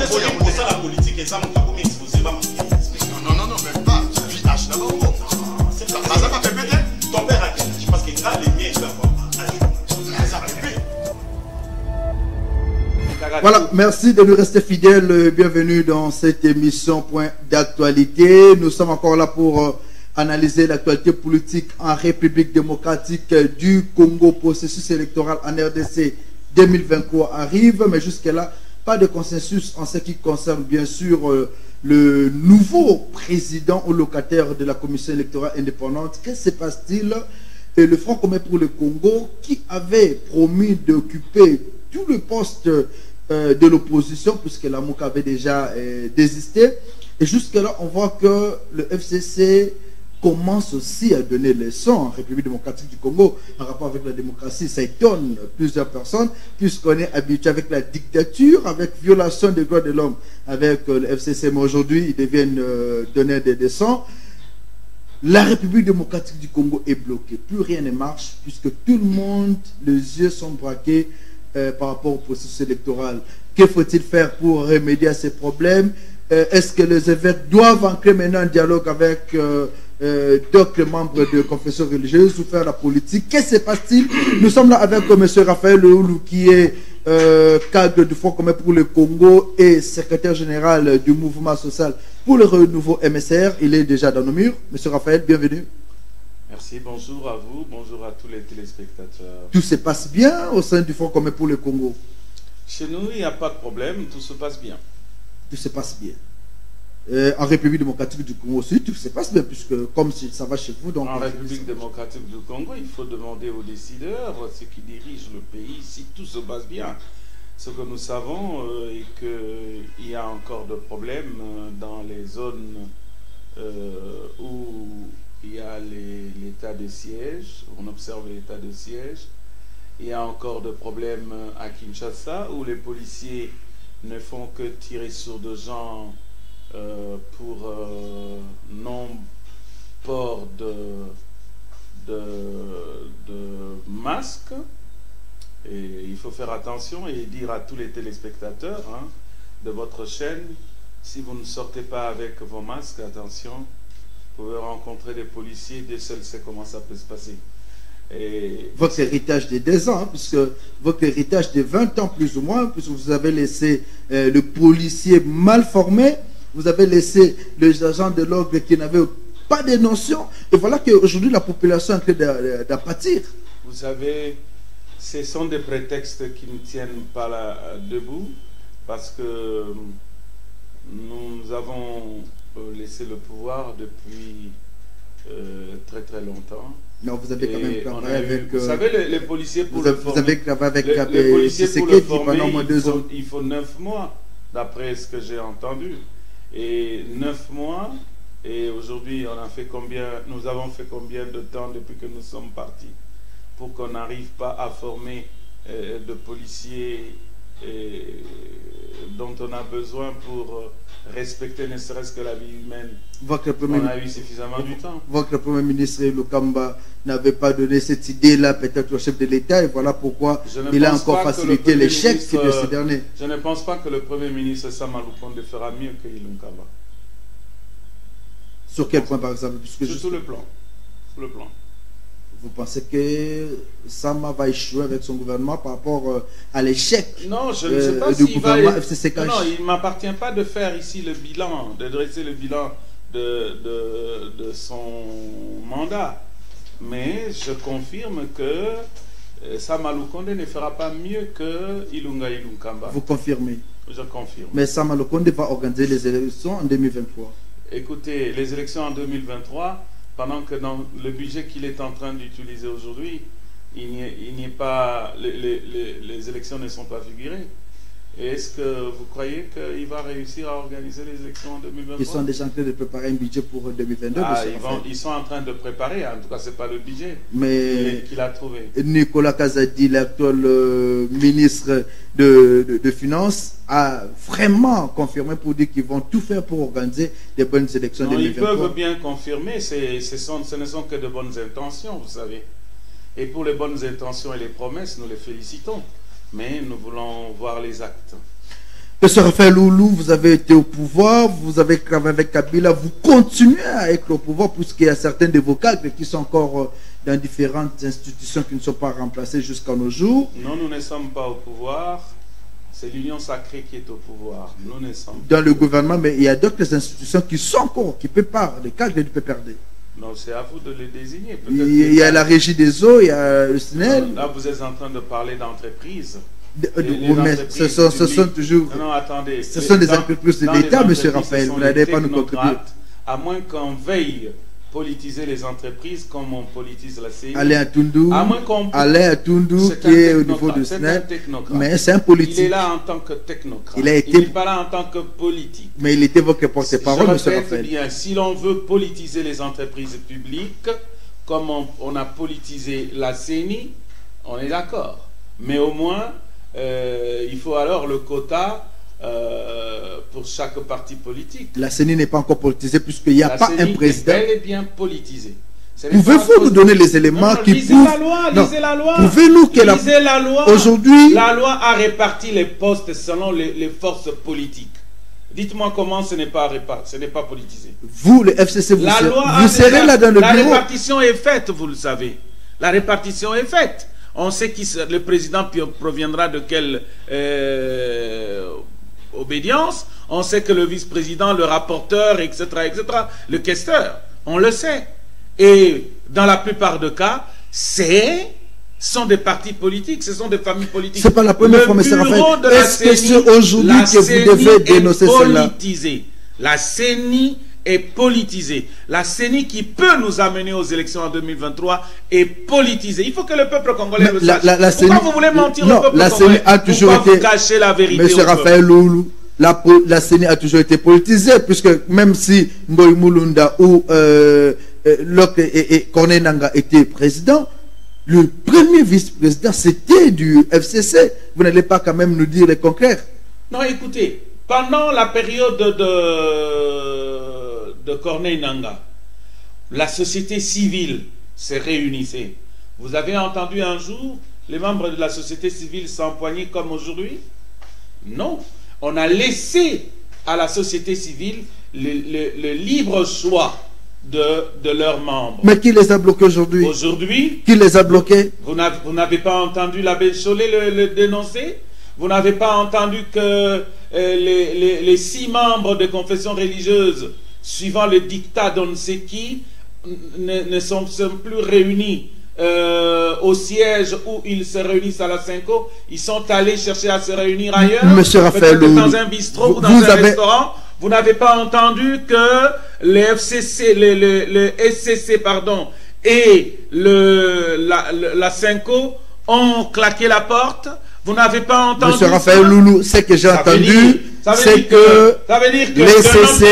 pour ça la politique et ça mon cabomi exposé va non, même pas. VH d'abord. C'est ça. Ça va répéter. Ton père a quel âge? Parce que là, les miens, je vais avoir un jour. Ça va répéter. Voilà, merci de nous rester fidèles. Bienvenue dans cette émission Point d'actualité. Nous sommes encore là pour analyser l'actualité politique en République démocratique du Congo. Processus électoral en RDC 2023 arrive, mais jusque-là, pas de consensus en ce qui concerne bien sûr le nouveau président ou locataire de la commission électorale indépendante. Que se passe-t-il? Et le Front commun pour le Congo, qui avait promis d'occuper tout le poste de l'opposition, puisque la MOUC avait déjà désisté. Et jusque-là, on voit que le FCC commence aussi à donner leçons en République démocratique du Congo en rapport avec la démocratie. Ça étonne plusieurs personnes, puisqu'on est habitué avec la dictature, avec violation des droits de l'homme, avec le FCC. Mais aujourd'hui, ils deviennent donner des leçons. La République démocratique du Congo est bloquée. Plus rien ne marche, puisque tout le monde, les yeux sont braqués par rapport au processus électoral. Que faut-il faire pour remédier à ces problèmes? Est-ce que les évêques doivent entrer maintenant en dialogue avec d'autres membres de confessions religieuses ou faire la politique? Qu'est-ce qui se passe-t-il? Nous sommes là avec M. Raphaël Leoulou, qui est cadre du Front commun pour le Congo et secrétaire général du mouvement social pour le renouveau MSR. Il est déjà dans nos murs. M. Raphaël, bienvenue. Merci, bonjour à vous, bonjour à tous les téléspectateurs. Tout se passe bien au sein du Front commun pour le Congo? Chez nous, il n'y a pas de problème, tout se passe bien. Tout se passe bien. En République démocratique du Congo aussi, tout se passe bien, puisque comme ça va chez vous... Donc en République démocratique du Congo, il faut demander aux décideurs, ceux qui dirigent le pays, si tout se passe bien. Ce que nous savons est qu'il y a encore de problèmes dans les zones où il y a l'état de siège, on observe l'état de siège. Il y a encore de problèmes à Kinshasa où les policiers ne font que tirer sur des gens pour non-port de masque. Et il faut faire attention et dire à tous les téléspectateurs de votre chaîne, si vous ne sortez pas avec vos masques, attention, vous pouvez rencontrer des policiers, des seuls sait comment ça peut se passer. Et votre héritage de 2 ans, puisque votre héritage de 20 ans plus ou moins, puisque vous avez laissé le policier mal formé, vous avez laissé les agents de l'ordre qui n'avaient pas de notions, et voilà qu'aujourd'hui la population est en train d'apathir. Vous savez, ce sont des prétextes qui ne tiennent pas debout, parce que nous avons laissé le pouvoir depuis très très longtemps. Non, vous avez quand même travaillé avec... Vous savez, les policiers pour le former... Vous avez travaillé avec les policiers pour le former, pendant moins 2 ans. Il faut 9 mois, d'après ce que j'ai entendu. Et 9 mois, et aujourd'hui, nous avons fait combien de temps depuis que nous sommes partis pour qu'on n'arrive pas à former de policiers dont on a besoin pour respecter ne serait-ce que la vie humaine. On a eu suffisamment du temps. Votre Premier ministre Lukamba n'avait pas donné cette idée-là peut-être au chef de l'État, et voilà pourquoi il a encore facilité l'échec de ce dernier. Je ne pense pas que le Premier ministre Sama Lukonde fera mieux que Ilunkamba. Sur quel point par exemple? Sur tout le plan. Sur le plan. Vous pensez que Sama va échouer avec son gouvernement par rapport à l'échec du gouvernement FCCK? Non, il ne m'appartient pas de faire ici le bilan, de dresser le bilan de son mandat. Mais je confirme que Sama Lukonde ne fera pas mieux que Ilunga Ilunkamba. Vous confirmez? Je confirme. Mais Sama Lukonde va organiser les élections en 2023. Écoutez, les élections en 2023... pendant que dans le budget qu'il est en train d'utiliser aujourd'hui, il n'y est pas, les élections ne sont pas figurées. Est-ce que vous croyez qu'il va réussir à organiser les élections en 2023? Ils sont déjà en train de préparer un budget pour 2022. Ils sont en train de préparer, en tout cas ce n'est pas le budget qu'il a trouvé. Nicolas Kazadi, l'actuel ministre de Finances, a vraiment confirmé pour dire qu'ils vont tout faire pour organiser des bonnes élections en 2023. Ils peuvent bien confirmer, ce ne sont que de bonnes intentions, vous savez. Et pour les bonnes intentions et les promesses, nous les félicitons. Mais nous voulons voir les actes. M. Raphaël Loulou, vous avez été au pouvoir, vous avez travaillé avec Kabila, vous continuez à être au pouvoir puisqu'il y a certains de vos cadres qui sont encore dans différentes institutions qui ne sont pas remplacées jusqu'à nos jours. Non, nous ne sommes pas au pouvoir. C'est l'Union sacrée qui est au pouvoir. Nous ne sommes dans le gouvernement, mais il y a d'autres institutions qui sont encore occupées par les cadres du PPRD. Non, c'est à vous de les désigner. Il y a la régie des eaux, il y a le SNEL. Là, vous êtes en train de parler d'entreprises. Mais ce sont toujours. Non, attendez. Ce sont des entreprises de l'État, M. Raphaël. Vous n'allez pas nous contribuer. À moins qu'on veille politiser les entreprises comme on politise la CENI. Alain Atundou, qui est au niveau de SNEL, mais c'est un politique. Il est là en tant que technocrate. Il n'est pas là en tant que politique. Mais il était votre porte-parole, M. Raphaël. Bien, si l'on veut politiser les entreprises publiques, comme on a politisé la CENI, on est d'accord. Mais au moins, il faut alors le quota pour chaque parti politique. La CENI n'est pas encore politisée puisqu'il n'y a pas un président. Elle est bien politisée. Pouvez-vous nous donner les éléments qui prouvent... Lisez la loi. Pouvez-nous que lisez la loi. Aujourd'hui, la loi a réparti les postes selon les forces politiques. Dites-moi comment ce n'est pas politisé. Vous, le FCC, vous serez là dans le bureau. La répartition est faite, vous le savez. La répartition est faite. On sait que le président proviendra de quelle obédience. On sait que le vice-président, le rapporteur, etc., le questeur, on le sait. Et dans la plupart des cas, sont des partis politiques, ce sont des familles politiques. C'est pas la première fois, M. Raphaël. Est-ce que c'est aujourd'hui que vous devez dénoncer cela? La CENI est politisée. La CENI qui peut nous amener aux élections en 2023 est politisée. Il faut que le peuple congolais le sache. Pourquoi vous voulez mentir au peuple congolais? CENI a toujours été... vous cachez la vérité? M. Raphaël Loulou, la CENI a toujours été politisée, puisque même si Ngoï Mulunda ou Lok et Corneille Nangaa étaient présidents, le premier vice-président, c'était du FCC. Vous n'allez pas quand même nous dire le contraire? Non, écoutez, pendant la période de Corneille Nangaa, la société civile s'est réunissée. Vous avez entendu un jour les membres de la société civile s'empoigner comme aujourd'hui? Non. On a laissé à la société civile le libre choix de leurs membres. Mais qui les a bloqués aujourd'hui? Aujourd'hui, qui les a bloqués? Vous n'avez pas entendu l'abbé Chollet le dénoncer? Vous n'avez pas entendu que les 6 membres de confession religieuse, suivant le dictat d'on ne sait qui, ne sont plus réunis au siège où ils se réunissent à la Cinco? Ils sont allés chercher à se réunir ailleurs, Monsieur Raphaël, dans un bistrot ou dans un restaurant. Vous n'avez pas entendu que le FCC, le SCC, pardon, et la Cinco ont claqué la porte? Vous n'avez pas entendu? Monsieur Raphaël Loulou, ce que j'ai entendu, c'est que les SCC,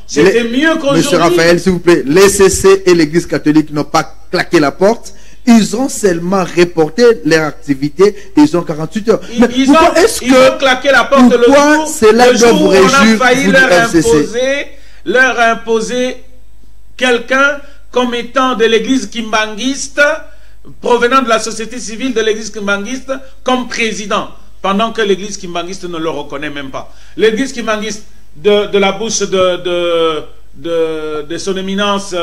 c'était mieux qu'aujourd'hui. Monsieur Raphaël, s'il vous plaît, les SCC et l'Église catholique n'ont pas claqué la porte. Ils ont seulement reporté leur activité. Ils ont 48 heures. Ils ont claqué la porte le jour où on a failli leur imposer quelqu'un comme étant de l'église kimbanguiste, provenant de la société civile de l'église kimbanguiste, comme président, pendant que l'église kimbanguiste ne le reconnaît même pas. L'église kimbanguiste, de la bouche de son éminence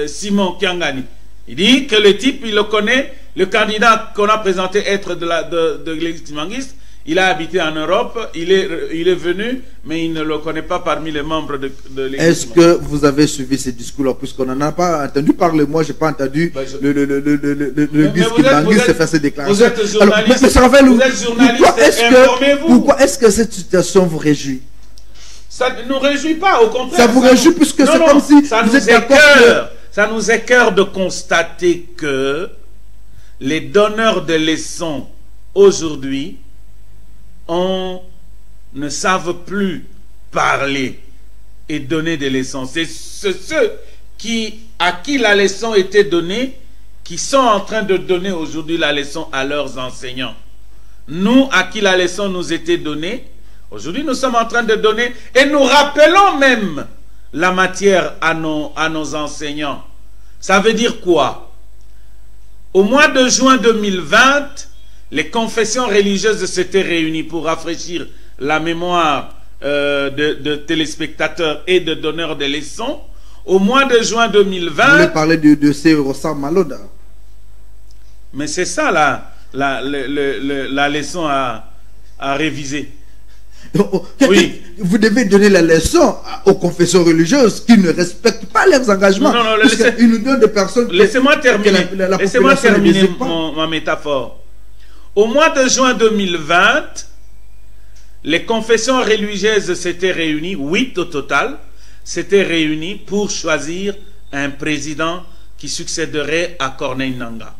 Simon Kiangani, il dit que le type, il le connaît, le candidat qu'on a présenté être de l'église kimbanguiste, il a habité en Europe, il est venu, mais il ne le connaît pas parmi les membres de l'église. Est-ce que vous avez suivi ces discours-là? Puisqu'on n'en a pas entendu parler, moi, je n'ai pas entendu l'église kimbanguiste se faire ses déclarations. Vous êtes journaliste, informez-vous. Pourquoi est-ce que cette situation vous réjouit? Ça ne nous réjouit pas, au contraire. Ça vous réjouit puisque c'est comme si vous êtes d'accord que... Ça nous écoeure de constater que les donneurs de leçons aujourd'hui ne savent plus parler et donner des leçons. C'est ceux à qui la leçon était donnée qui sont en train de donner aujourd'hui la leçon à leurs enseignants. Nous, à qui la leçon nous était donnée, aujourd'hui nous sommes en train de donner et nous rappelons même la matière à nos enseignants. Ça veut dire quoi? Au mois de juin 2020, les confessions religieuses s'étaient réunies pour rafraîchir la mémoire de téléspectateurs et de donneurs de leçons. Au mois de juin 2020... Vous voulez parler de ces Rossar Malonda? Mais c'est ça la leçon à réviser. Oui. Vous devez donner la leçon aux confessions religieuses qui ne respectent pas leurs engagements. Non, ils nous donnent des personnes... Laissez-moi terminer, ma métaphore. Au mois de juin 2020, les confessions religieuses s'étaient réunies, 8 au total, s'étaient réunies pour choisir un président qui succéderait à Corneille Nangaa.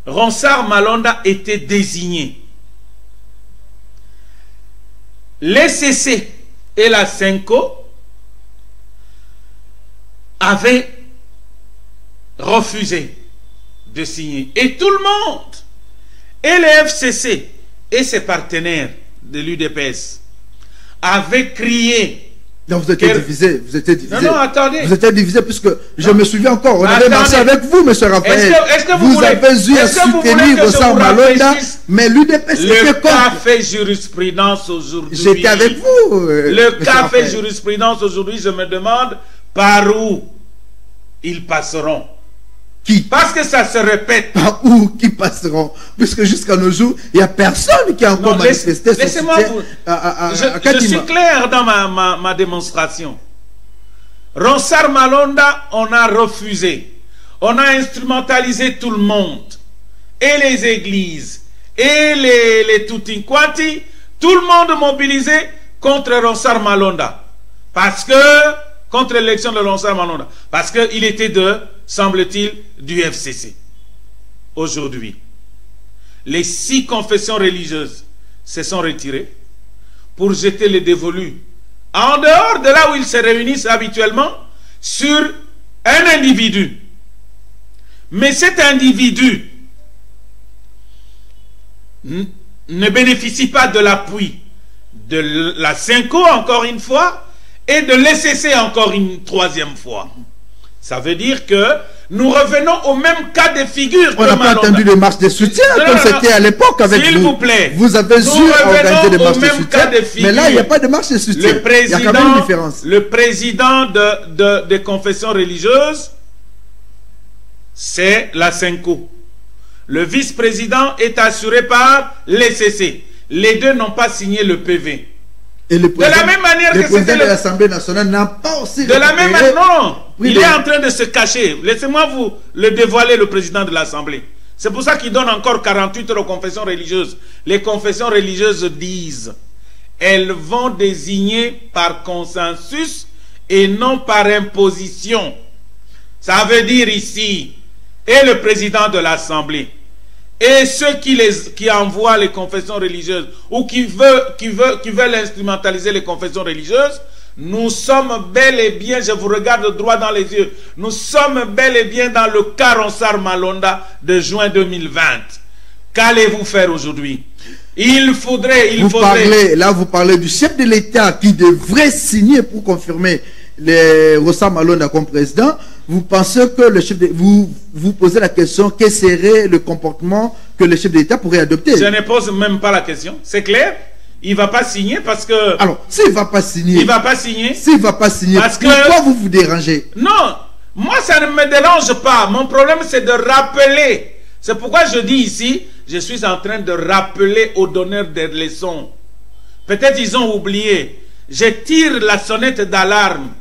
Ronsard Malonda était désigné. Les CC et la Senko avaient refusé de signer. Et tout le monde, et les FCC et ses partenaires de l'UDPS, avaient crié. Donc vous étiez divisé, vous étiez divisé. Non, attendez. Vous étiez divisé puisque je me souviens encore, on avait marché avec vous, M. Raphaël. Est-ce que vous avez eu à soutenir Rossar Malonda, mais l'UDPS était contre. Le cas fait jurisprudence aujourd'hui. J'étais avec vous. Le cas fait jurisprudence aujourd'hui, je me demande par où ils passeront. Qui? Parce que ça se répète. Par où qui passeront? Puisque jusqu'à nos jours, il n'y a personne qui a encore manifesté son soutien je suis clair dans ma démonstration. Ronsard Malonda, on a refusé. On a instrumentalisé tout le monde. Et les églises. Et les Tutinquati. Tout le monde mobilisé contre Ronsard Malonda. Parce que... contre l'élection de Ronsard Malonda. Parce qu'il était semble-t-il, du FCC. Aujourd'hui, les 6 confessions religieuses se sont retirées pour jeter les dévolus en dehors de là où ils se réunissent habituellement sur un individu. Mais cet individu ne bénéficie pas de l'appui de la Senko, encore une fois, et de l'ECC, encore une 3e fois. Ça veut dire que nous revenons au même cas de figure. On n'a pas entendu des marches de soutien comme c'était à l'époque avec vous. S'il vous plaît. Vous avez dû organiser des marches de soutien. Mais là, il n'y a pas de marche de soutien. Il y a quand même une différence. Le président des confessions religieuses, c'est la Senko. Le vice-président est assuré par l'ECC. Les deux n'ont pas signé le PV. Et le président, de la même manière que c'était de l'Assemblée nationale n'a pas aussi... De la même manière, non. Il est en train de se cacher. Laissez-moi vous le dévoiler, le président de l'Assemblée. C'est pour ça qu'il donne encore 48 heures aux confessions religieuses. Les confessions religieuses disent, elles vont désigner par consensus et non par imposition. Ça veut dire ici, et le président de l'Assemblée, et ceux qui envoient les confessions religieuses ou qui veulent instrumentaliser les confessions religieuses, nous sommes bel et bien, je vous regarde droit dans les yeux, nous sommes bel et bien dans le cas Ronsard Malonda de juin 2020. Qu'allez-vous faire aujourd'hui? Vous parlez du chef de l'État qui devrait signer pour confirmer Ronsard Malonda comme président. Vous pensez que le chef de... vous posez la question, quel serait le comportement que le chef de l'État pourrait adopter? Je ne pose même pas la question, c'est clair. Il ne va pas signer parce que... Alors, s'il ne va pas signer... Il ne va pas signer. S'il ne va pas signer, pourquoi vous vous dérangez? Non, moi ça ne me dérange pas. Mon problème c'est de rappeler. C'est pourquoi je dis ici, je suis en train de rappeler aux donneurs des leçons. Peut-être ils ont oublié. Je tire la sonnette d'alarme.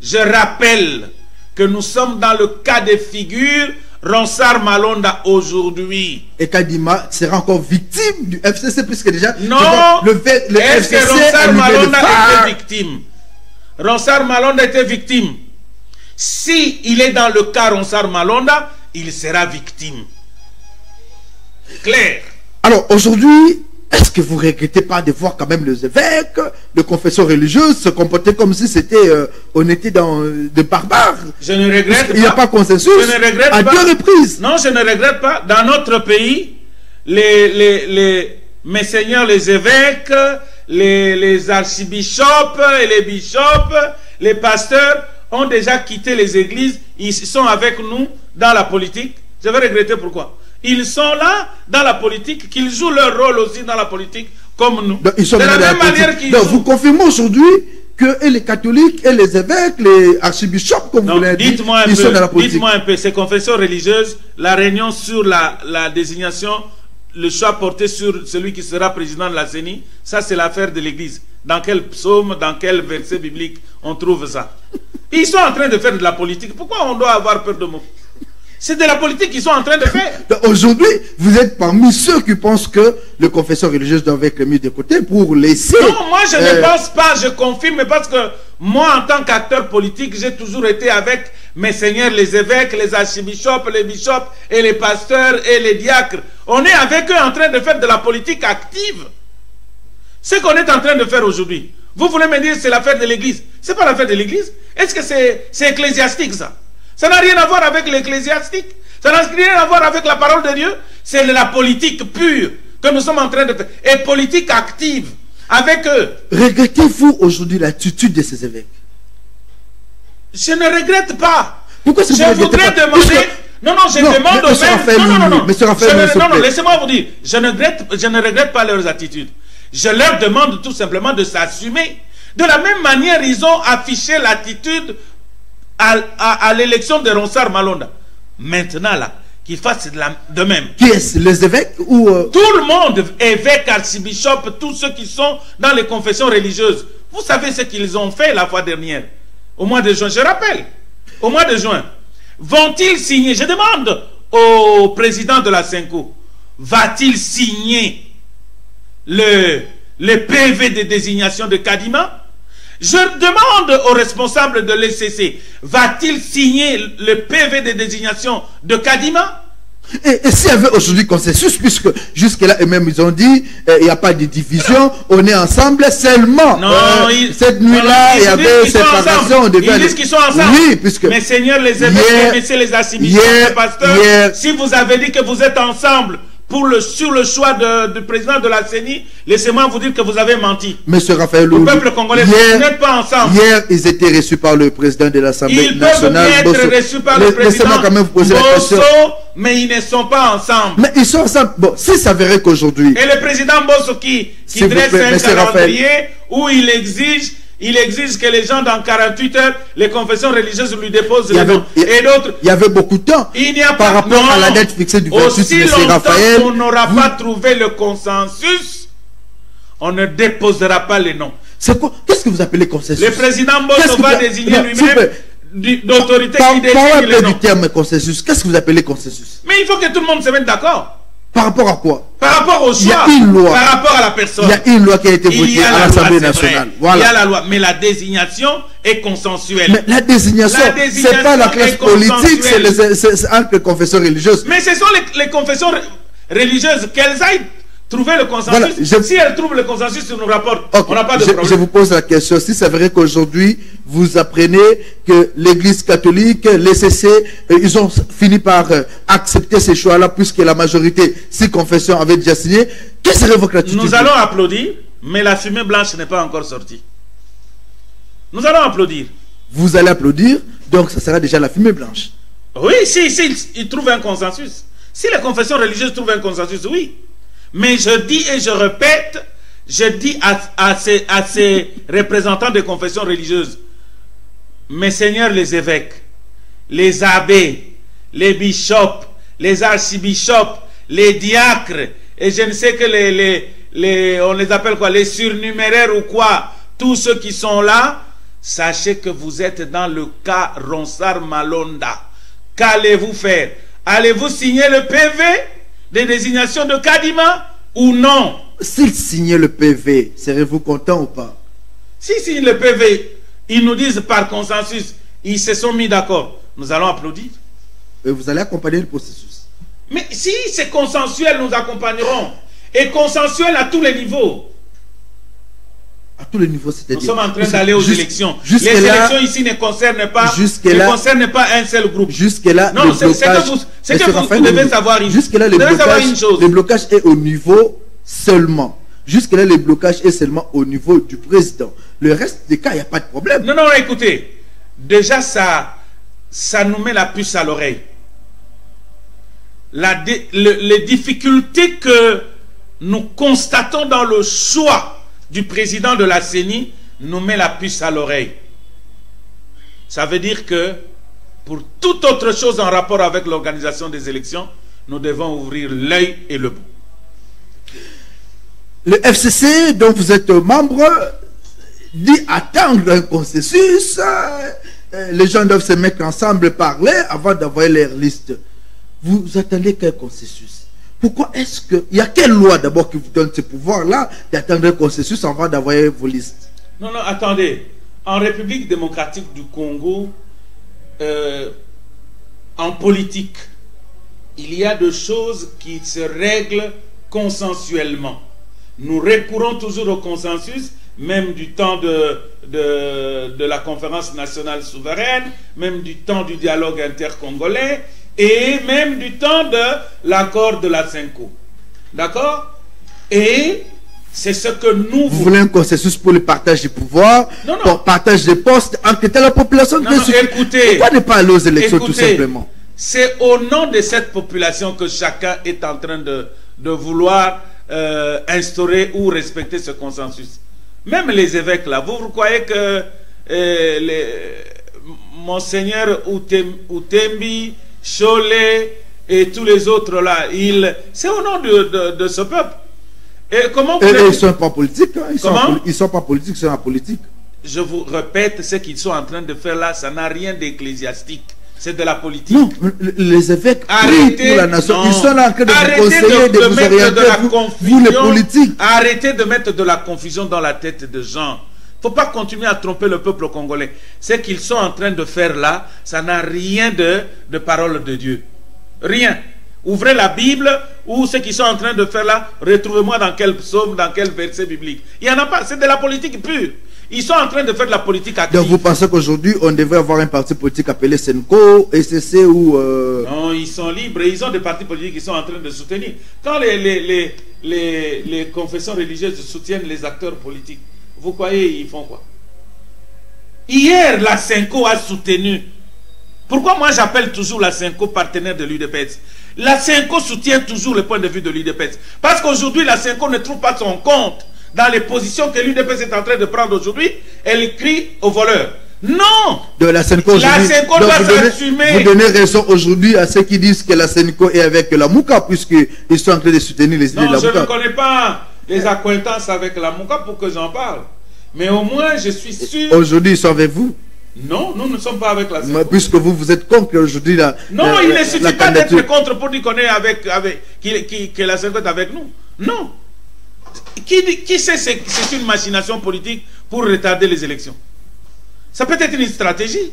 Je rappelle que nous sommes dans le cas de figure Ronsard Malonda aujourd'hui. Et Kadima sera encore victime du FCC puisque déjà... Non, est-ce que Ronsard Malonda était victime? Ronsard Malonda était victime. Si il est dans le cas Ronsard Malonda, il sera victime. Clair. Alors aujourd'hui, est-ce que vous ne regrettez pas de voir quand même les évêques, les confessions religieuses se comporter comme si on était dans des barbares? Je ne regrette pas. Il n'y a pas consensus. Je ne regrette pas. À 2 reprises. Non, je ne regrette pas. Dans notre pays, mes seigneurs, les évêques, les archibishops et les bishops, les pasteurs ont déjà quitté les églises. Ils sont avec nous dans la politique. Je vais regretter pourquoi. Ils sont là dans la politique, qu'ils jouent leur rôle aussi dans la politique, comme nous. Donc, ils sont de la même manière qu'ils jouent. Vous confirmez aujourd'hui que et les catholiques, et les évêques, les archibishops, comme vous l'avez dit, ils sont dans la politique. Dites-moi un peu, ces confessions religieuses, la réunion sur la désignation, le choix porté sur celui qui sera président de la CENI, ça c'est l'affaire de l'Église. Dans quel psaume, dans quel verset biblique on trouve ça? Ils sont en train de faire de la politique. Pourquoi on doit avoir peur de mots? C'est de la politique qu'ils sont en train de faire. Aujourd'hui, vous êtes parmi ceux qui pensent que les confessions religieuses doivent être mises de côté pour laisser... Non, moi je ne pense pas, je confirme, parce que moi en tant qu'acteur politique, j'ai toujours été avec mes seigneurs, les évêques, les archibishops, les bishops et les pasteurs et les diacres. On est avec eux en train de faire de la politique active. Ce qu'on est en train de faire aujourd'hui. Vous voulez me dire c'est l'affaire de l'Église? C'est pas l'affaire de l'Église. Est-ce que c'est ecclésiastique ça? Ça n'a rien à voir avec l'ecclésiastique. Ça n'a rien à voir avec la parole de Dieu. C'est la politique pure que nous sommes en train de faire. Et politique active avec eux. Regrettez-vous aujourd'hui l'attitude de ces évêques? Je ne regrette pas. Pourquoi est-ce que je voudrais demander... Non, je demande aux mêmes... Non, laissez-moi vous dire. Je ne regrette pas leurs attitudes. Je leur demande tout simplement de s'assumer. De la même manière, ils ont affiché l'attitude à l'élection de Ronsard Malonda. Maintenant, là, qu'ils fassent de même. Qui est-ce? Les évêques ou... Tout le monde, évêques, archibishops, tous ceux qui sont dans les confessions religieuses. Vous savez ce qu'ils ont fait la fois dernière, au mois de juin, je rappelle, au mois de juin. Vont-ils signer? Je demande au président de la Senko, va-t-il signer le PV de désignation de Kadima? Je demande aux responsables de l'ECC, va-t-il signer le PV de désignation de Kadima? Et s'il y avait aujourd'hui consensus, puisque jusque-là, eux-mêmes, ils ont dit, il n'y a pas de division, on est ensemble seulement. Non, cette nuit-là, il y avait séparation. Ils disent qu'ils sont ensemble. Oui, puisque... Mes seigneurs, les évêques, messieurs les archibishops, les pasteurs, si vous avez dit que vous êtes ensemble, sur le choix du président de la CENI, laissez-moi vous dire que vous avez menti. Monsieur Raphaël Loulou, le peuple congolais, vous n'êtes pas ensemble. Hier, ils étaient reçus par le président de l'Assemblée nationale. Ils peuvent être reçus par le président quand même vous poser la question. Mais ils ne sont pas ensemble. Mais ils sont ensemble. Bon, s'il s'avérait qu'aujourd'hui... Et le président Bosso qui dresse un calendrier où il exige que les gens dans 48 heures, les confessions religieuses lui déposent les noms. Et d'autres... Il y avait beaucoup de temps. Il n'y a par rapport à la date fixée du 28, aussi longtemps qu'on n'aura pas trouvé le consensus, on ne déposera pas les noms. C'est quoi? Qu'est-ce que vous appelez consensus? Le président Bosso va désigner lui-même d'autorité qui désigne les noms. Du terme consensus, qu'est-ce que vous appelez consensus? Mais il faut que tout le monde se mette d'accord. Par rapport à quoi? Par rapport au choix. Il y a une loi. Par rapport à la personne. Il y a une loi qui a été votée à l'Assemblée nationale. Voilà. Il y a la loi. Mais la désignation est consensuelle. Mais la désignation, c'est pas la classe politique, c'est entre les confessions religieuses. Mais ce sont les confessions religieuses. Qu'elles aillent trouver le consensus. Voilà, si elles trouvent le consensus sur nos rapports, okay, on n'a pas de problème. Je vous pose la question. Si c'est vrai qu'aujourd'hui, vous apprenez que l'Église catholique, l'ECC, ils ont fini par accepter ces choix-là, puisque la majorité, si confessions avaient déjà signé, quelle serait votre attitude? Nous allons applaudir, mais la fumée blanche n'est pas encore sortie. Nous allons applaudir. Vous allez applaudir, donc ça sera déjà la fumée blanche. Oui, si ils trouvent un consensus. Si les confessions religieuses trouvent un consensus, oui. Mais je dis et je répète, je dis à ces représentants des confessions religieuses, mes seigneurs les évêques, les abbés, les bishops, les archibishops, les diacres, et je ne sais que on les appelle quoi, les surnuméraires ou quoi, tous ceux qui sont là, sachez que vous êtes dans le cas Ronsard Malonda. Qu'allez-vous faire? Allez-vous signer le PV de désignation de Kadima ou non? S'il signait le PV, serez-vous content ou pas? S'il signe le PV, ils nous disent par consensus, ils se sont mis d'accord, nous allons applaudir. Et vous allez accompagner le processus. Mais si c'est consensuel, nous accompagnerons. Et consensuel à tous les niveaux. À tous les niveaux, c'est-à-dire... Nous sommes en train d'aller aux élections. Les élections ici ne concernent pas un seul groupe. Jusque-là, non, c'est que vous devez savoir une chose. Jusque-là, le blocage est au niveau seulement. Jusque-là, le blocage est seulement au niveau du président. Le reste des cas, il n'y a pas de problème. Non, non, écoutez. Déjà, ça nous met la puce à l'oreille. les difficultés que nous constatons dans le choix du président de la CENI nous met la puce à l'oreille. Ça veut dire que pour toute autre chose en rapport avec l'organisation des élections, nous devons ouvrir l'œil et le bout. Le FCC, dont vous êtes membre, dit attendre un consensus. Les gens doivent se mettre ensemble, parler avant d'envoyer leur liste. Vous attendez quel consensus? Pourquoi est-ce que... Il y a quelle loi d'abord qui vous donne ce pouvoir-là d'attendre un consensus avant d'envoyer vos listes? Non, non, attendez. En République démocratique du Congo, en politique, il y a des choses qui se règlent consensuellement. Nous recourons toujours au consensus, même du temps de la conférence nationale souveraine, même du temps du dialogue intercongolais, et même du temps de l'accord de la CENCO. D'accord? Et c'est ce que nous... Vous voulez un consensus pour le partage du pouvoir, non, non. pour le partage des postes, enquêter la population? Non, non, écoutez, pourquoi ne pas aller aux élections, tout simplement? C'est au nom de cette population que chacun est en train de vouloir instaurer ou respecter ce consensus. Même les évêques là, vous croyez que Monseigneur Outembi, Cholet et tous les autres là, c'est au nom de ce peuple. Et comment vous... ils ne sont pas politiques, hein? Ils sont pas politiques, ils sont en politique. Je vous répète, ce qu'ils sont en train de faire là, ça n'a rien d'ecclésiastique. C'est de la politique. Non, les évêques arrêtez pour la nation. Non. Ils sont là en train de vous conseiller, de vous orienter, vous les politiques. Arrêtez de mettre de la confusion dans la tête de gens. Il ne faut pas continuer à tromper le peuple congolais. Ce qu'ils sont en train de faire là, ça n'a rien de parole de Dieu. Rien. Ouvrez la Bible, ou ce qu'ils sont en train de faire là, retrouvez-moi dans quel psaume, dans quel verset biblique. Il n'y en a pas, c'est de la politique pure. Ils sont en train de faire de la politique active. Donc vous pensez qu'aujourd'hui, on devrait avoir un parti politique appelé SENCO, SCC ou... Non, ils sont libres et ils ont des partis politiques qui sont en train de soutenir. Quand les confessions religieuses soutiennent les acteurs politiques, vous croyez ils font quoi? Hier, la SENCO a soutenu. Pourquoi moi j'appelle toujours la SENCO partenaire de l'UDPS? La SENCO soutient toujours le point de vue de l'UDPS. Parce qu'aujourd'hui, la SENCO ne trouve pas son compte dans les positions que l'UDPS est en train de prendre aujourd'hui. Elle crie aux voleurs. Non! De la SENCO doit s'assumer. Vous donnez raison aujourd'hui à ceux qui disent que la SENCO est avec la Mouka, puisqu'ils sont en train de soutenir les idées de la Mouka. Non, je ne connais pas les accointances avec la Mouka pour que j'en parle. Mais au moins, je suis sûr... Aujourd'hui, ils sont avec vous? Non, nous ne sommes pas avec la SENCO. Puisque vous êtes contre aujourd'hui la... Non, il ne suffit pas d'être contre pour dire qu'on est que la SENCO est avec nous. Non. Qui sait c'est une machination politique pour retarder les élections? Ça peut être une stratégie.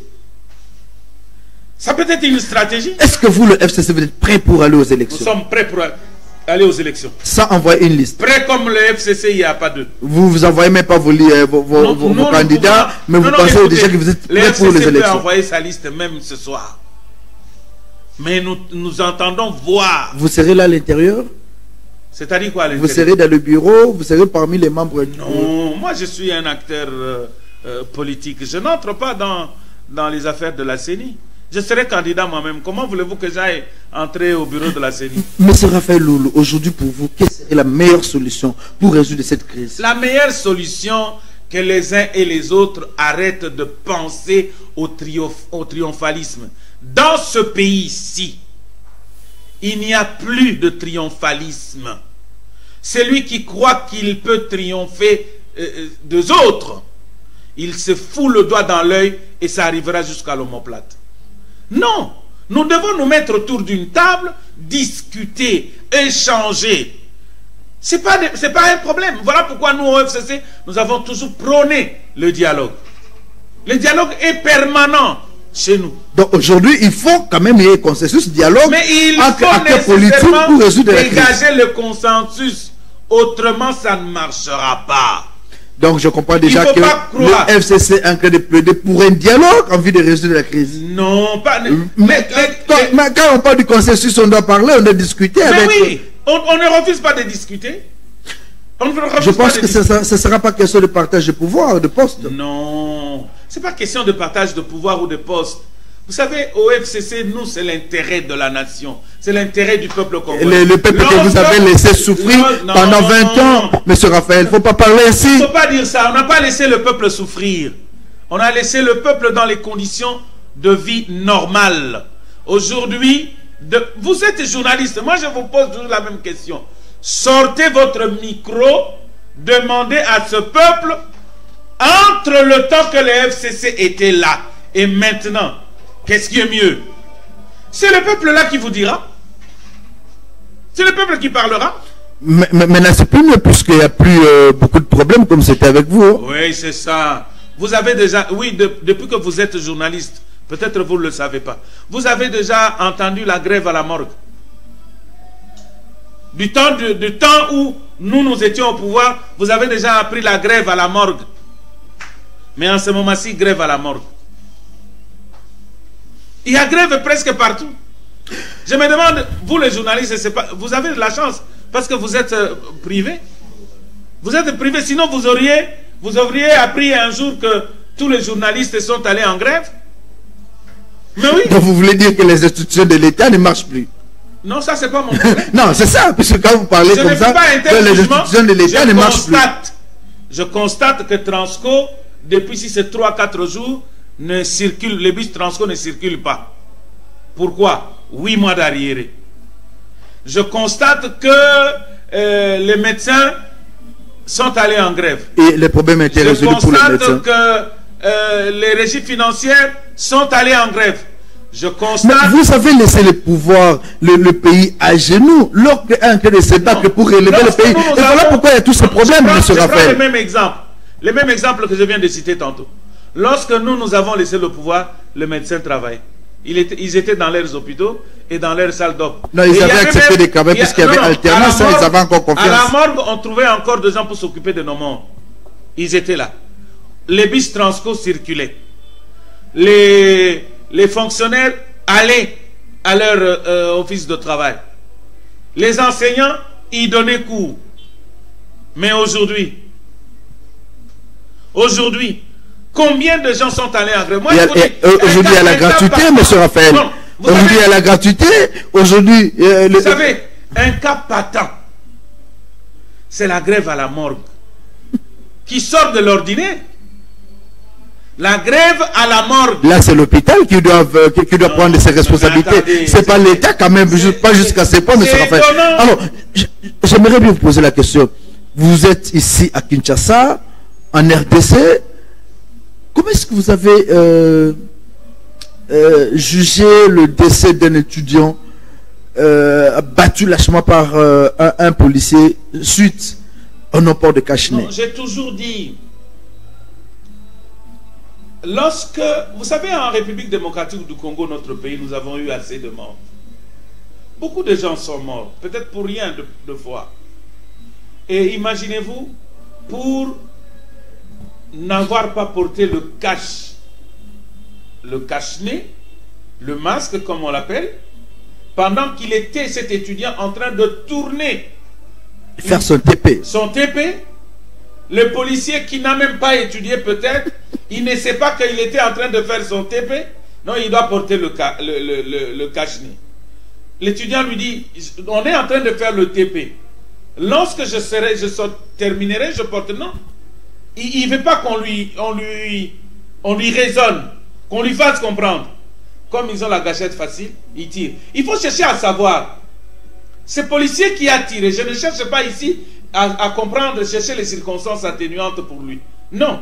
Ça peut être une stratégie. Est-ce que vous, le FCC, vous êtes prêt pour aller aux élections? Nous sommes prêts pour aller aux élections. Sans envoyer une liste? Prêt comme le FCC, il n'y a pas de... Vous envoyez même pas vos candidats, mais vous pensez écoutez, déjà que vous êtes prêt pour les élections? Le FCC peut envoyer sa liste même ce soir. Mais nous entendons voir. Vous serez là à l'intérieur? C'est-à-dire quoi à l'intérieur? Vous serez dans le bureau, vous serez parmi les membres? Non, moi je suis un acteur politique. Je n'entre pas dans les affaires de la CENI. Je serai candidat moi-même. Comment voulez-vous que j'aille entrer au bureau de la CENI? Monsieur Raphaël Loulou, aujourd'hui pour vous, quelle serait la meilleure solution pour résoudre cette crise? La meilleure solution, que les uns et les autres arrêtent de penser au triomphalisme. Dans ce pays-ci, il n'y a plus de triomphalisme. Celui qui croit qu'il peut triompher des autres, il se fout le doigt dans l'œil et ça arrivera jusqu'à l'omoplate. Non, nous devons nous mettre autour d'une table, discuter, échanger. C'est pas un problème. Voilà pourquoi nous, au FCC, nous avons toujours prôné le dialogue. Le dialogue est permanent chez nous. Donc aujourd'hui, il faut quand même y ait consensus, dialogue. Mais il faut nécessairement dégager le consensus. Autrement, ça ne marchera pas. Donc je comprends déjà que le FCC est en train de plaider pour un dialogue en vue de résoudre la crise. Non, pas... Mais quand on parle du consensus, on doit parler, on doit discuter avec... Mais oui, on ne refuse pas de discuter. Je pense que ce ne sera pas question de partage de pouvoir, de poste. Non, ce n'est pas question de partage de pouvoir ou de poste. Vous savez, au FCC, nous, c'est l'intérêt de la nation. C'est l'intérêt du peuple congolais. Le peuple que vous avez laissé souffrir pendant 20 ans, M. Raphaël, il ne faut pas parler ainsi. Il ne faut pas dire ça. On n'a pas laissé le peuple souffrir. On a laissé le peuple dans les conditions de vie normales. Aujourd'hui, vous êtes journaliste. Moi, je vous pose toujours la même question. Sortez votre micro, demandez à ce peuple, entre le temps que les FCC étaient là et maintenant, qu'est-ce qui est mieux? C'est le peuple là qui vous dira. C'est le peuple qui parlera. Mais là, c'est plus mieux puisqu'il n'y a plus beaucoup de problèmes comme c'était avec vous. Hein. Oui, c'est ça. Vous avez déjà, oui, depuis que vous êtes journaliste, peut-être vous ne le savez pas, vous avez déjà entendu la grève à la morgue. Du temps où nous étions au pouvoir, vous avez déjà appris la grève à la morgue. Mais en ce moment-ci, grève à la morgue. Il y a grève presque partout. Je me demande, vous les journalistes, vous avez de la chance parce que vous êtes privés. Vous êtes privés, sinon vous auriez appris un jour que tous les journalistes sont allés en grève. Mais oui. Donc vous voulez dire que les institutions de l'État ne marchent plus? Non, ça c'est pas mon problème. Non, c'est ça, puisque quand vous parlez comme ça, que les institutions de l'État ne marchent plus. Je constate que Transco, depuis si c'est 3-4 jours, ne circule, les bus Transco ne circulent pas. Pourquoi? 8 mois d'arriéré. Je constate que les médecins sont allés en grève. Et les problèmes étaient résolus pour les médecins. Je constate que les régies financières sont allées en grève. Je constate... Mais vous avez laissé le pouvoir, le pays à genoux, lors qu'un de se battre pour relever le pays. Et voilà pourquoi il y a tous ces problèmes, M. Raphaël. Je prends le même exemple que je viens de citer tantôt. Lorsque nous avons laissé le pouvoir, les médecins travaillaient. Ils étaient dans leurs hôpitaux et dans leurs salles d'op. Non, ils avaient accepté des travaux puisqu'il y avait alternance, ils avaient encore confiance. À la morgue, on trouvait encore des gens pour s'occuper de nos morts. Ils étaient là. Les bus Transco circulaient. Les fonctionnaires allaient à leur office de travail. Les enseignants y donnaient cours. Mais aujourd'hui, combien de gens sont allés en grève? Aujourd'hui, il y a la gratuité, M. Raphaël. Aujourd'hui, il y a la gratuité. Aujourd'hui, vous savez, un cas patent, c'est la grève à la morgue, qui sort de l'ordinaire. La grève à la morgue. Là, c'est l'hôpital qui doit prendre ses responsabilités. C'est pas l'État quand même, pas jusqu'à ce point, M. Raphaël. Alors, j'aimerais bien vous poser la question. Vous êtes ici à Kinshasa, en RDC. Comment est-ce que vous avez jugé le décès d'un étudiant battu lâchement par un policier suite au non-port de cache-nez? J'ai toujours dit, lorsque, vous savez, en République démocratique du Congo, notre pays, nous avons eu assez de morts. Beaucoup de gens sont morts, peut-être pour rien de fois. Et imaginez-vous, pour n'avoir pas porté le cache-nez, le masque comme on l'appelle, pendant qu'il était, cet étudiant, en train de tourner, faire son TP. Le policier qui n'a même pas étudié peut-être, il ne sait pas qu'il était en train de faire son TP. Non, il doit porter le cache-nez. L'étudiant lui dit, on est en train de faire le TP. Lorsque je terminerai, je porte. Non. Il ne veut pas qu'on lui raisonne, qu'on lui fasse comprendre. Comme ils ont la gâchette facile, ils tirent. Il faut chercher à savoir. Ce policier qui a tiré, je ne cherche pas ici à comprendre, chercher les circonstances atténuantes pour lui. Non.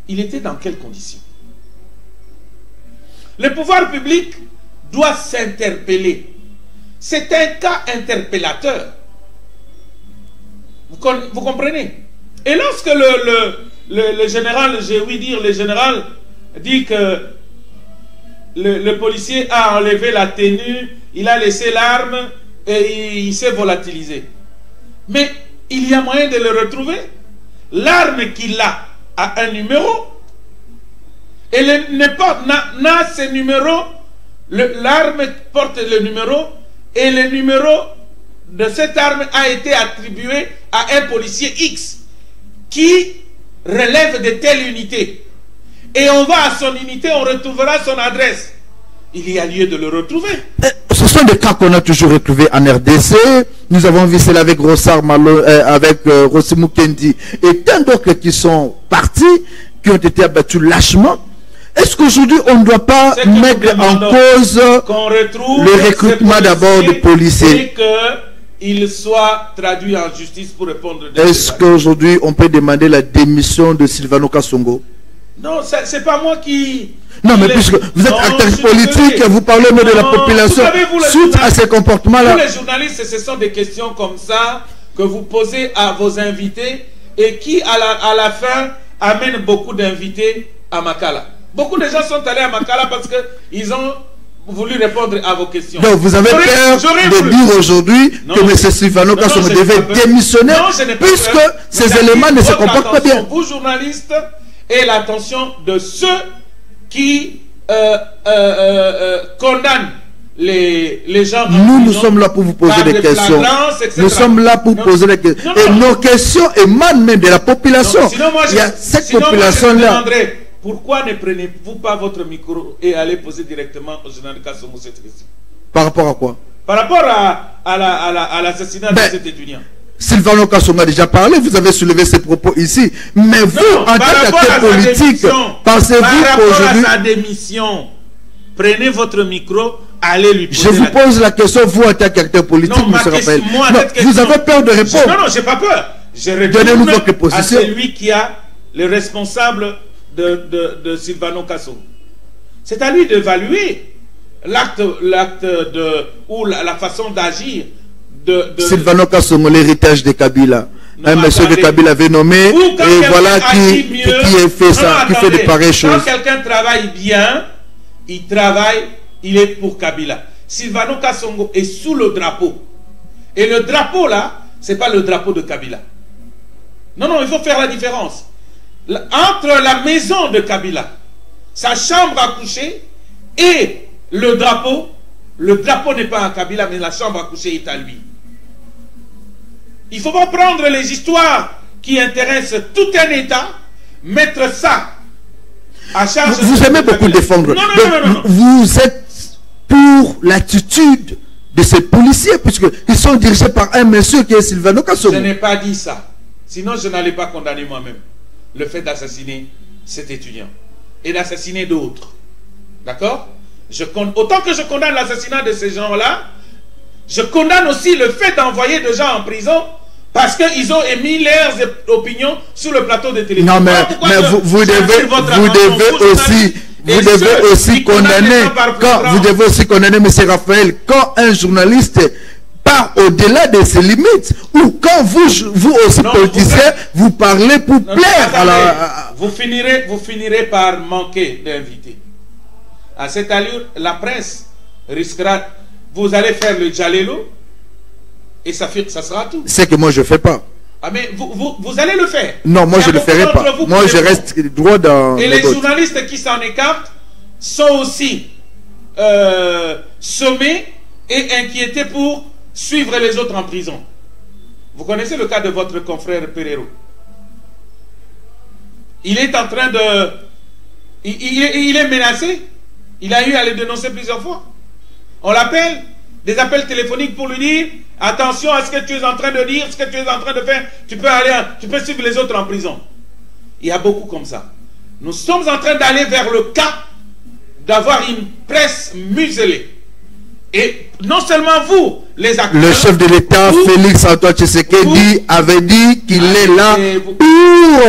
Il était dans quelles conditions? Le pouvoir public doit s'interpeller. C'est un cas interpellateur. Vous comprenez? Et lorsque le général, j'ai ouï dire, le général dit que le policier a enlevé la tenue, il a laissé l'arme et il s'est volatilisé. Mais il y a moyen de le retrouver. L'arme qu'il a un numéro. Et n'a ce numéro. L'arme porte le numéro. Et le numéro de cette arme a été attribué à un policier X qui relève de telle unité. et on va à son unité, on retrouvera son adresse. Il y a lieu de le retrouver. Ce sont des cas qu'on a toujours retrouvés en RDC. Nous avons vu cela avec Rossard Malo, avec Rossi Mukendi et tant d'autres qui sont partis, qui ont été abattus lâchement. Est-ce qu'aujourd'hui on ne doit pas mettre en cause le recrutement d'abord de policiers et qu'il soit traduit en justice pour répondre. Est-ce qu'aujourd'hui on peut demander la démission de Silvano Kasongo? Non, c'est pas moi qui... Non, mais puisque vous êtes acteur politique, vous parlez même de la population suite à ces comportements-là. Tous les journalistes, ce sont des questions comme ça que vous posez à vos invités et qui, à la fin, amènent beaucoup d'invités à Makala. Beaucoup de gens sont allés à Makala parce qu'ils ont voulu répondre à vos questions. Donc, vous avez peur de dire aujourd'hui que M. Silvano Kasongo devait démissionner puisque ces éléments ne se comportent pas bien. Vous, journalistes, et l'attention de ceux qui condamnent les gens. Nous sommes là pour vous poser des questions. Nous sommes là pour poser des questions. Et nos questions émanent même de la population. Il y a cette population-là. Pourquoi ne prenez-vous pas votre micro et allez poser directement au général Kasongo cette question? Par rapport à quoi? Par rapport à l'assassinat de cet étudiant. Silvano Kasongo a déjà parlé, vous avez soulevé ses propos ici. Mais vous, en tant qu'acteur politique, pensez-vous qu'aujourd'hui... Par rapport à sa démission, prenez votre micro, allez lui poser la question. Je vous pose la question, vous, en tant qu'acteur politique, M. Raphaël. Vous avez peur de répondre? Non, je n'ai pas peur. Je retourne à celui qui a le responsable de Silvano Kasongo. C'est à lui d'évaluer l'acte ou la façon d'agir de Silvano Kasongo, l'héritage de Kabila. Un monsieur que Kabila avait nommé, et voilà qui fait ça, qui fait de pareilles choses. Quand quelqu'un travaille bien, il est pour Kabila. Silvano Kasongo est sous le drapeau. Et le drapeau là, c'est pas le drapeau de Kabila. Non, il faut faire la différence. Entre la maison de Kabila, sa chambre à coucher, et le drapeau n'est pas à Kabila, mais la chambre à coucher est à lui. Il ne faut pas prendre les histoires qui intéressent tout un État, mettre ça à charge. Vous aimez beaucoup défendre. Non. Vous êtes pour l'attitude de ces policiers, puisqu'ils sont dirigés par un monsieur qui est Silvano Kasongo. Je n'ai pas dit ça. Sinon, je n'allais pas condamner moi-même le fait d'assassiner cet étudiant et d'assassiner d'autres. D'accord? Autant que je condamne l'assassinat de ces gens-là, je condamne aussi le fait d'envoyer des gens en prison parce qu'ils ont émis leurs opinions sur le plateau de télévision. Non, mais vous devez aussi condamner, vous devez aussi condamner, M. Raphaël, quand un journaliste part au-delà de ses limites, ou quand vous aussi politiciens, vous parlez pour plaire à la... Vous finirez par manquer d'invités. À cette allure, la presse risquera... Vous allez faire le Djalelo et ça sera tout. C'est que moi je ne fais pas. Ah mais vous allez le faire. Non, moi je ne le ferai pas. Moi je reste droit dans... Et les journalistes qui s'en écartent sont aussi sommés et inquiétés pour suivre les autres en prison. Vous connaissez le cas de votre confrère Pereiro. Il est en train de... Il est menacé. Il a eu à le dénoncer plusieurs fois. On l'appelle, des appels téléphoniques pour lui dire attention à ce que tu es en train de dire, ce que tu es en train de faire, tu peux suivre les autres en prison. Il y a beaucoup comme ça. Nous sommes en train d'aller vers le cas d'avoir une presse muselée. Et non seulement vous, les acteurs... Le chef de l'État, Félix Antoine Tshisekedi, avait dit qu'il est là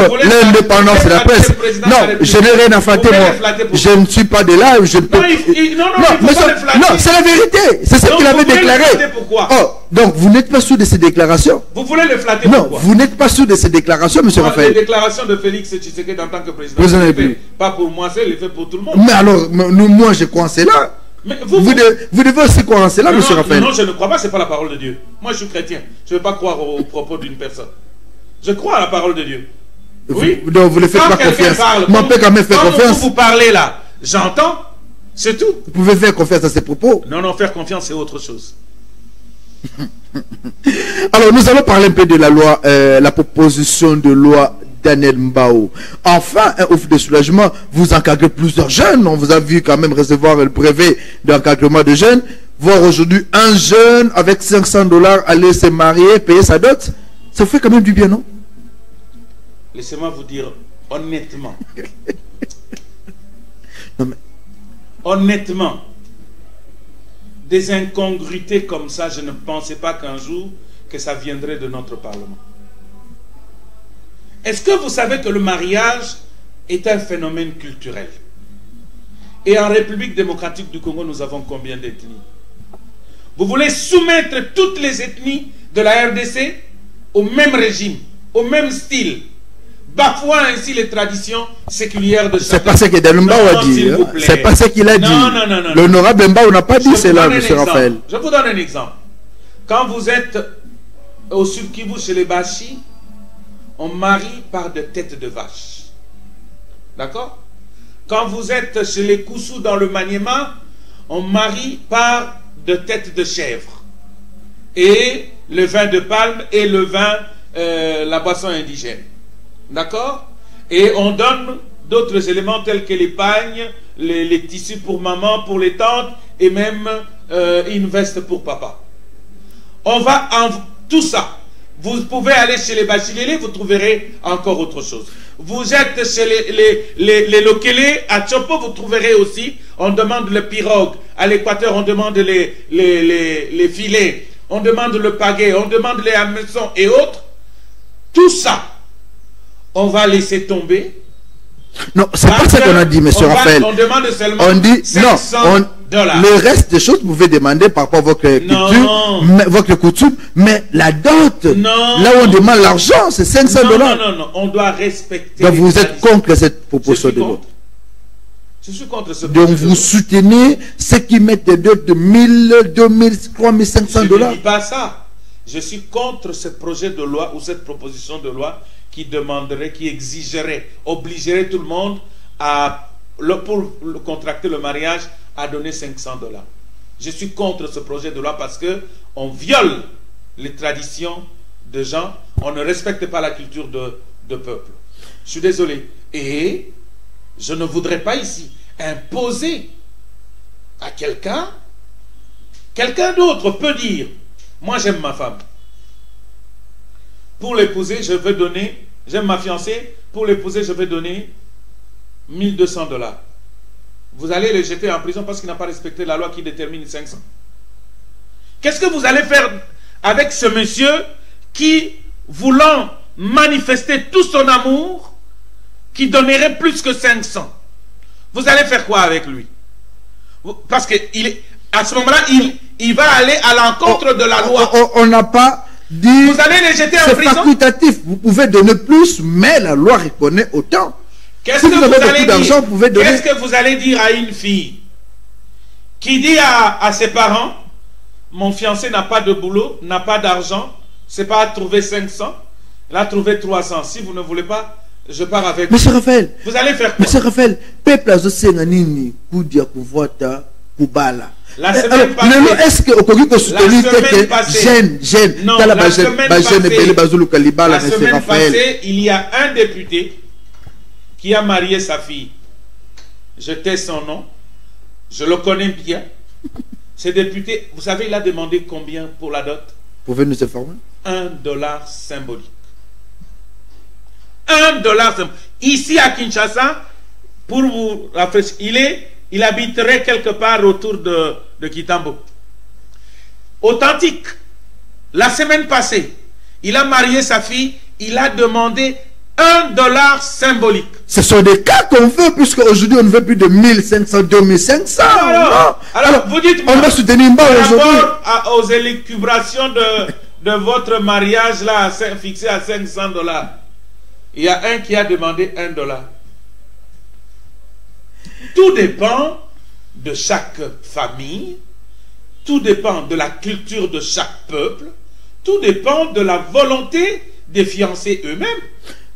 pour l'indépendance de la presse. Non, je n'ai rien à flatter, moi. Je ne suis pas de là. Je peux... Non, c'est la vérité. C'est ce qu'il avait déclaré. Oh, donc, vous n'êtes pas sûr de ces déclarations? Vous voulez le flatter? Non, vous n'êtes pas sûr de ces déclations, M. Raphaël? Les déclarations de Félix Tshisekedi en tant que président. Vous en avez plus. Pas pour moi, c'est fait pour tout le monde. Mais alors, moi, je crois en cela. Mais vous devez aussi croire en cela, M. Raphaël. Non, je ne crois pas, ce n'est pas la parole de Dieu. Moi, je suis chrétien. Je ne veux pas croire aux propos d'une personne. Je crois à la parole de Dieu. Oui. Donc, vous ne faites pas confiance. Moi, je peux quand même faire confiance. Quand vous parlez là, j'entends, c'est tout. Vous pouvez faire confiance à ces propos. Non, faire confiance, c'est autre chose. Alors, nous allons parler un peu de la loi, la proposition de loi Daniel Mbao. Enfin, un ouf de soulagement, vous encadrez plusieurs jeunes. On vous a vu quand même recevoir le brevet d'encadrement de jeunes. Voir aujourd'hui un jeune avec 500 $ aller se marier, payer sa dot, ça fait quand même du bien, non? Laissez-moi vous dire honnêtement. Non, mais... Honnêtement, des incongruités comme ça, je ne pensais pas qu'un jour que ça viendrait de notre Parlement. Est-ce que vous savez que le mariage est un phénomène culturel? Et en République démocratique du Congo, nous avons combien d'ethnies? Vous voulez soumettre toutes les ethnies de la RDC au même régime, au même style, bafouant ainsi les traditions séculières de chacun. C'est pas ce que Daniel Mbao a dit. Hein? C'est pas ce qu'il a dit. Non. L'honorable Mbao n'a pas dit cela, M. Raphaël. Je vous donne un exemple. Quand vous êtes au Sud Kivu chez les Bashi, on marie par des têtes de vache. D'accord? Quand vous êtes chez les Koussou dans le Maniema, on marie par de têtes de chèvre. Et le vin de palme et le vin, la boisson indigène. D'accord? Et on donne d'autres éléments tels que les pagnes, les tissus pour maman, pour les tantes, et même une veste pour papa. On va en tout ça. Vous pouvez aller chez les Bachilélé, vous trouverez encore autre chose. Vous êtes chez les Lokele, à Chopo, vous trouverez aussi, on demande le pirogue. À l'Équateur, on demande les filets. On demande le pagaie, on demande les hameçons et autres. Tout ça, on va laisser tomber. Non, c'est pas ça qu'on a dit, M. Raphaël. On demande seulement on dit, 500 $. Le reste des choses, vous pouvez demander par rapport à votre culture, votre coutume, mais la dot, là où on demande l'argent, c'est 500 $. Non, on doit respecter. Donc vous êtes contre cette proposition de loi? Je suis contre ce Donc vous soutenez ceux qui mettent des dettes de 1000, 2000, 3500 $? Je ne dis pas ça. Je suis contre ce projet de loi ou cette proposition de loi qui demanderait, qui exigerait, obligerait tout le monde à, pour contracter le mariage, à donner 500 $. Je suis contre ce projet de loi parce que on viole les traditions de gens, on ne respecte pas la culture de peuple. Je suis désolé. Et je ne voudrais pas ici imposer à quelqu'un d'autre peut dire, moi j'aime ma femme. Pour l'épouser, je vais donner, j'aime ma fiancée, pour l'épouser, je vais donner 1200 $. Vous allez le jeter en prison parce qu'il n'a pas respecté la loi qui détermine 500. Qu'est-ce que vous allez faire avec ce monsieur qui, voulant manifester tout son amour, qui donnerait plus que 500? Vous allez faire quoi avec lui? Parce que à ce moment-là, il va aller à l'encontre de la loi. On n'a pas dit... Vous allez les jeter en prison? C'est facultatif. Vous pouvez donner plus, mais la loi reconnaît autant. Qu'est-ce que vous allez dire à une fille qui dit à ses parents, mon fiancé n'a pas de boulot, n'a pas d'argent, c'est pas à trouver 500, il a trouvé 300. Si vous ne voulez pas, je pars avec vous. Monsieur Raphaël, vous allez faire quoi? Monsieur Raphaël, peuple a nini kudia kuvota kubala. La semaine passée, est-ce que au Congo jeune il y a un député qui a marié sa fille. Je tais son nom, je le connais bien. Ce député, vous savez, il a demandé combien pour la dot? Pouvez-nous informer? $1 symbolique. $1 symbolique. Ici à Kinshasa, pour vous rafraîchir, il habiterait quelque part autour de Kitambo. Authentique. La semaine passée, il a marié sa fille, il a demandé $1 symbolique. Ce sont des cas qu'on veut, puisque aujourd'hui on ne veut plus de 1500, 2500. Alors vous dites, on va soutenir Mbao aujourd'hui. Par rapport aux élucubrations de votre mariage là, fixé à 500 $, il y a un qui a demandé $1. Tout dépend de chaque famille, tout dépend de la culture de chaque peuple, tout dépend de la volonté des fiancés eux-mêmes.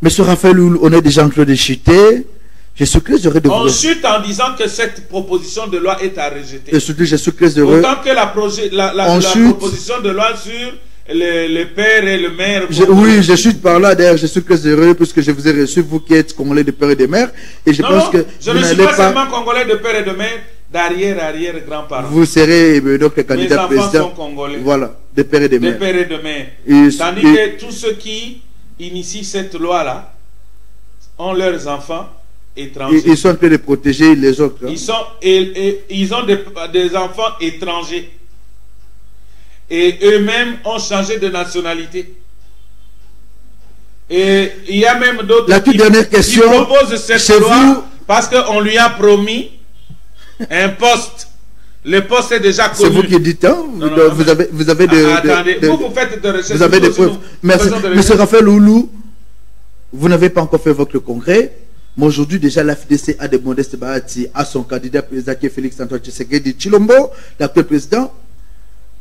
Monsieur Raphaël, on est déjà en train de chuter. Jésus-Christ aurait de... On chute en disant que cette proposition de loi est à rejeter. Et surtout Jésus-Christ aurait... Autant que la proposition de loi sur le père et le maire. Oui, je suis par là. D'ailleurs, je suis très heureux puisque je vous ai reçu, vous qui êtes Congolais de père et de mère. Et je pense que je ne suis pas seulement Congolais de père et de mère, d'arrière-arrière-grands-parents. Vous serez donc le candidat président. Mes enfants sont congolais. Voilà, de père et de mère. De père et de mère. Tandis que tous ceux qui initient cette loi-là ont leurs enfants étrangers. Ils sont en train de protéger les autres. Hein. Ils ont des enfants étrangers. Et eux-mêmes ont changé de nationalité. Et il y a même d'autres qui proposent cette loi parce qu'on lui a promis un poste. Le poste est déjà connu. C'est vous qui dites, hein? Vous avez des... Attendez, vous faites de recherche. Vous avez des preuves. Monsieur Raphaël Loulou, vous n'avez pas encore fait votre congrès. Mais aujourd'hui, déjà, la FDC a des modestes bâtis à son candidat président qui est Félix Antoine Tshisekedi Tshilombo, l'actuel président.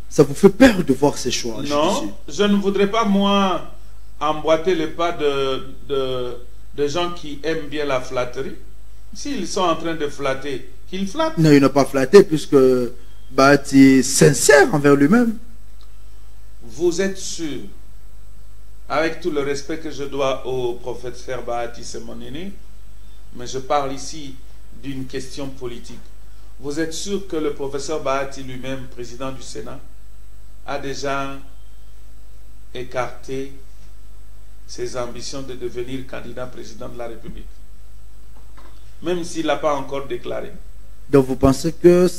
Ça vous fait peur de voir ces choix? Non, je ne voudrais pas, moi, emboîter les pas de gens qui aiment bien la flatterie. S'ils sont en train de flatter, qu'ils flattent. Non, ils n'ont pas flatté puisque Bahati est sincère envers lui-même. Vous êtes sûr, avec tout le respect que je dois au professeur Bahati, c'est mon aîné, mais je parle ici d'une question politique. Vous êtes sûr que le professeur Bahati lui-même, président du Sénat, a déjà écarté ses ambitions de devenir candidat président de la République, même s'il n'a pas encore déclaré? Donc vous pensez que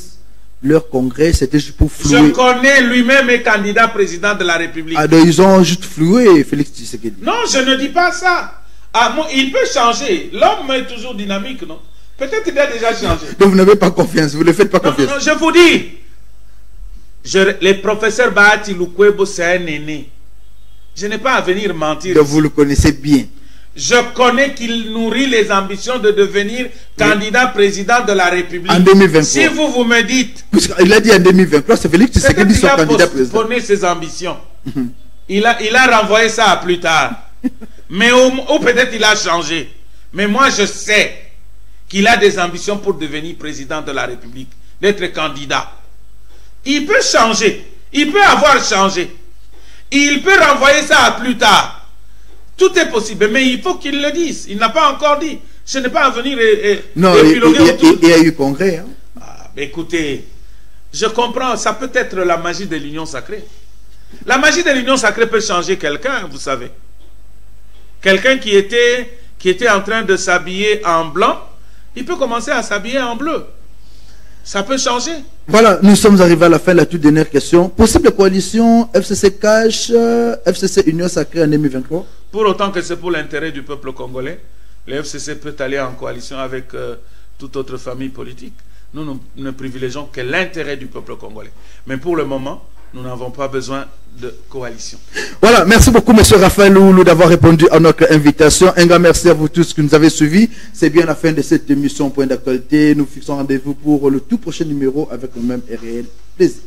leur congrès c'était juste pour flouer? Je connais, lui-même est candidat président de la République. Ah, donc ils ont juste floué Félix Tshisekedi? Non, je ne dis pas ça. Ah, moi, il peut changer. L'homme est toujours dynamique, non? Peut-être qu'il a déjà changé. Donc vous n'avez pas confiance, vous ne faites pas confiance. Non, je vous dis, le professeur Bahati Lukwebo, c'est un aîné. Je n'ai pas à venir mentir. Donc vous le connaissez bien. Je connais qu'il nourrit les ambitions de devenir candidat président de la République. En 2023. Si vous me dites... Il a dit en 2023, c'est Félix Tshisekedi son candidat président. Il a postponé ses ambitions. Il a renvoyé ça à plus tard. Mais ou peut-être il a changé. Mais moi je sais qu'il a des ambitions pour devenir président de la République, d'être candidat. Il peut changer. Il peut avoir changé. Il peut renvoyer ça à plus tard. Tout est possible, mais il faut qu'il le dise. Il n'a pas encore dit. Je n'ai pas à venir non, il y a eu congrès. Hein. Ah, écoutez, je comprends. Ça peut être la magie de l'union sacrée. La magie de l'union sacrée peut changer quelqu'un, vous savez. Quelqu'un qui était en train de s'habiller en blanc, il peut commencer à s'habiller en bleu. Ça peut changer. Voilà, nous sommes arrivés à la fin de la toute dernière question. Possible coalition FCC Cash, FCC Union Sacrée en 2023? Pour autant que c'est pour l'intérêt du peuple congolais, le FCC peut aller en coalition avec toute autre famille politique. Nous ne privilégions que l'intérêt du peuple congolais. Mais pour le moment, nous n'avons pas besoin de coalition. Voilà, merci beaucoup M. Raphaël Loulou d'avoir répondu à notre invitation. Un grand merci à vous tous qui nous avez suivis. C'est bien la fin de cette émission Point d'actualité. Nous fixons rendez-vous pour le tout prochain numéro avec le même et réel plaisir.